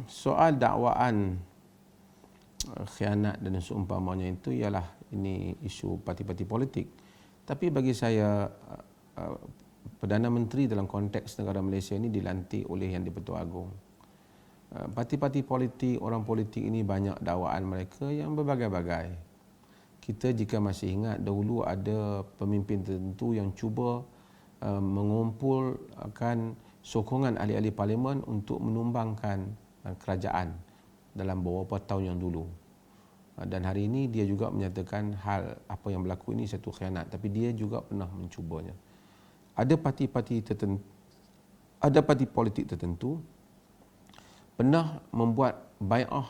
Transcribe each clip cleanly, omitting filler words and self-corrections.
Soal dakwaan khianat dan seumpamanya itu ialah ini isu parti-parti politik. Tapi bagi saya Perdana Menteri dalam konteks negara Malaysia ini dilantik oleh Yang di-Pertua Agong. Parti-parti politik, orang politik ini banyak dakwaan mereka yang berbagai-bagai. Kita jika masih ingat dahulu ada pemimpin tertentu yang cuba mengumpulkan sokongan ahli-ahli parlimen untuk menumbangkan kerajaan dalam beberapa tahun yang dulu. Dan hari ini dia juga menyatakan hal apa yang berlaku ini satu khianat, tapi dia juga pernah mencubanya. Ada parti-parti tertentu, ada parti politik tertentu pernah membuat bai'ah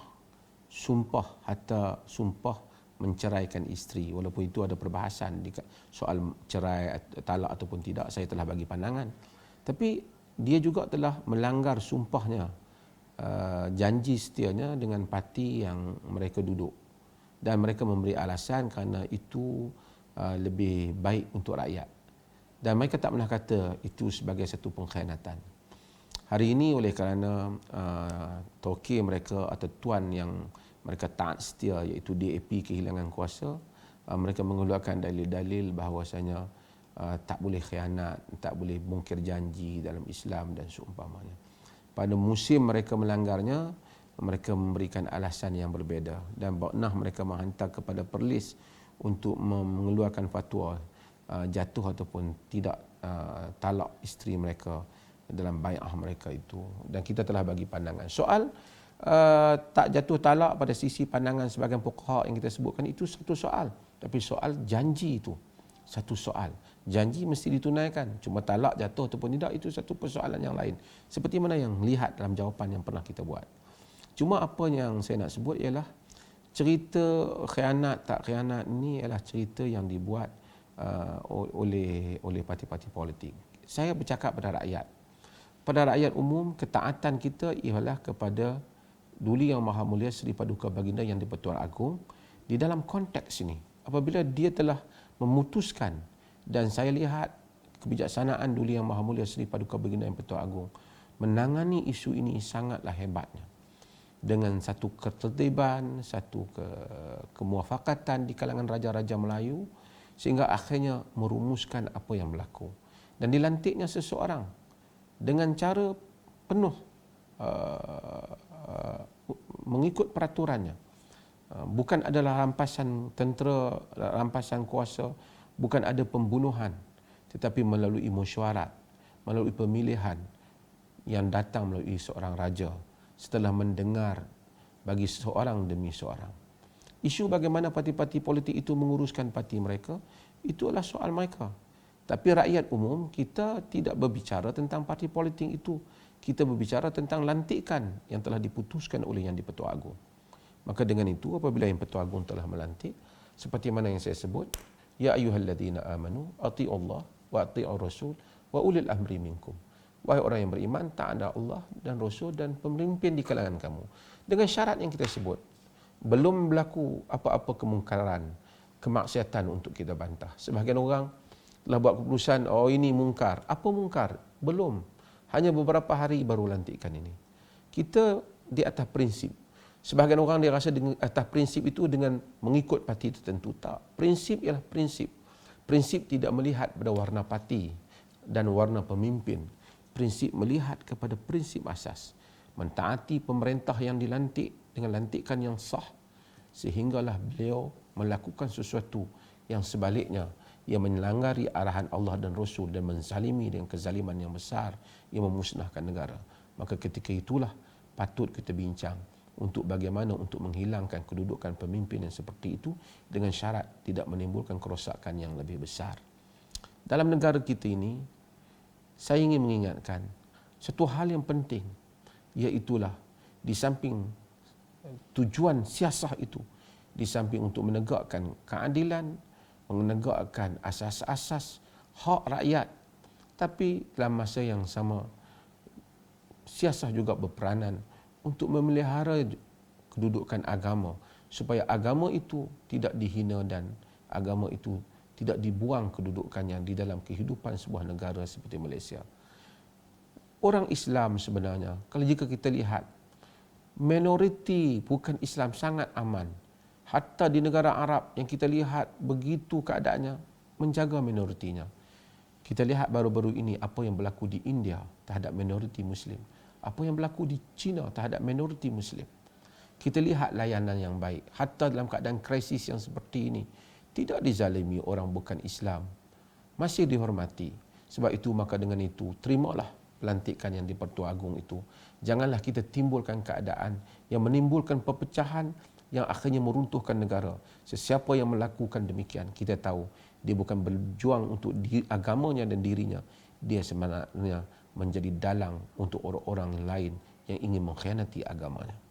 sumpah hatta sumpah menceraikan isteri, walaupun itu ada perbahasan soal cerai talak ataupun tidak, saya telah bagi pandangan. Tapi dia juga telah melanggar sumpahnya, janji setianya dengan parti yang mereka duduk, dan mereka memberi alasan kerana itu lebih baik untuk rakyat, dan mereka tak pernah kata itu sebagai satu pengkhianatan. Hari ini oleh kerana tokey mereka atau tuan yang mereka taat setia iaitu DAP kehilangan kuasa, mereka mengeluarkan dalil-dalil bahawasanya tak boleh khianat, tak boleh bungkir janji dalam Islam dan seumpamanya. Pada musim mereka melanggarnya, mereka memberikan alasan yang berbeza, dan pernah mereka menghantar kepada Perlis untuk mengeluarkan fatwa jatuh ataupun tidak talak isteri mereka dalam bai'ah mereka itu, dan kita telah bagi pandangan. Soal tak jatuh talak pada sisi pandangan sebahagian fuqaha yang kita sebutkan itu satu soal, tapi soal janji itu satu soal. Janji mesti ditunaikan, cuma talak jatuh ataupun tidak itu satu persoalan yang lain, seperti mana yang lihat dalam jawapan yang pernah kita buat. Cuma apa yang saya nak sebut ialah cerita khianat tak khianat ini ialah cerita yang dibuat oleh parti-parti politik. Saya bercakap pada rakyat umum, ketaatan kita ialah kepada Duli Yang Maha Mulia Seri Paduka Baginda Yang di-Pertuan Agong di dalam konteks ini. Apabila dia telah memutuskan, dan saya lihat kebijaksanaan Duli Yang Maha Mulia Seri Paduka Baginda Yang di-Pertuan Agong menangani isu ini sangatlah hebatnya, dengan satu ketertiban, satu kemuafakatan di kalangan raja-raja Melayu, sehingga akhirnya merumuskan apa yang berlaku. Dan dilantiknya seseorang dengan cara penuh mengikut peraturannya. Bukan adalah rampasan tentera, rampasan kuasa, bukan ada pembunuhan, tetapi melalui mesyuarat, melalui pemilihan yang datang melalui seorang raja setelah mendengar bagi seorang demi seorang. Isu bagaimana parti-parti politik itu menguruskan parti mereka, itu adalah soal mereka. Tapi rakyat umum, kita tidak berbicara tentang parti politik itu. Kita berbicara tentang lantikan yang telah diputuskan oleh Yang di-Pertua Agong. Maka dengan itu, apabila Yang Pertua Agong telah melantik, seperti mana yang saya sebut, Ya ayyuhalladzina amanu, ati'ullah wa ati'ur rasul wa ulil amri minkum. Wahai orang yang beriman, taatlah Allah dan Rasul dan pemimpin di kalangan kamu. Dengan syarat yang kita sebut, belum berlaku apa-apa kemungkaran, kemaksiatan untuk kita bantah. Sebahagian orang telah buat keputusan, oh ini mungkar. Apa mungkar? Belum. Hanya beberapa hari baru lantikan ini. Kita di atas prinsip. Sebahagian orang dia rasa di atas prinsip itu dengan mengikut parti tertentu. Tak. Prinsip ialah prinsip. Prinsip tidak melihat pada warna parti dan warna pemimpin. Prinsip melihat kepada prinsip asas. Mentaati pemerintah yang dilantik dengan lantikan yang sah, sehinggalah beliau melakukan sesuatu yang sebaliknya, yang melanggar arahan Allah dan Rasul dan menzalimi dengan kezaliman yang besar yang memusnahkan negara. Maka ketika itulah patut kita bincang untuk bagaimana untuk menghilangkan kedudukan pemimpin yang seperti itu dengan syarat tidak menimbulkan kerosakan yang lebih besar. Dalam negara kita ini, saya ingin mengingatkan satu hal yang penting, iaitulah di samping tujuan siasah itu, di samping untuk menegakkan keadilan, menegakkan asas-asas hak rakyat, tapi dalam masa yang sama siasah juga berperanan untuk memelihara kedudukan agama, supaya agama itu tidak dihina dan agama itu tidak dibuang kedudukannya di dalam kehidupan sebuah negara seperti Malaysia. Orang Islam sebenarnya, kalau jika kita lihat Minoriti bukan Islam sangat aman. Hatta di negara Arab yang kita lihat begitu keadaannya, menjaga minoritinya. Kita lihat baru-baru ini apa yang berlaku di India terhadap minoriti Muslim. Apa yang berlaku di China terhadap minoriti Muslim. Kita lihat layanan yang baik. Hatta dalam keadaan krisis yang seperti ini, tidak dizalimi orang bukan Islam. Masih dihormati. Sebab itu, maka dengan itu, terimalah pelantikan yang di Pertua Agong itu. Janganlah kita timbulkan keadaan yang menimbulkan perpecahan yang akhirnya meruntuhkan negara. Sesiapa yang melakukan demikian, kita tahu dia bukan berjuang untuk agamanya dan dirinya. Dia sebenarnya menjadi dalang untuk orang-orang lain yang ingin mengkhianati agamanya.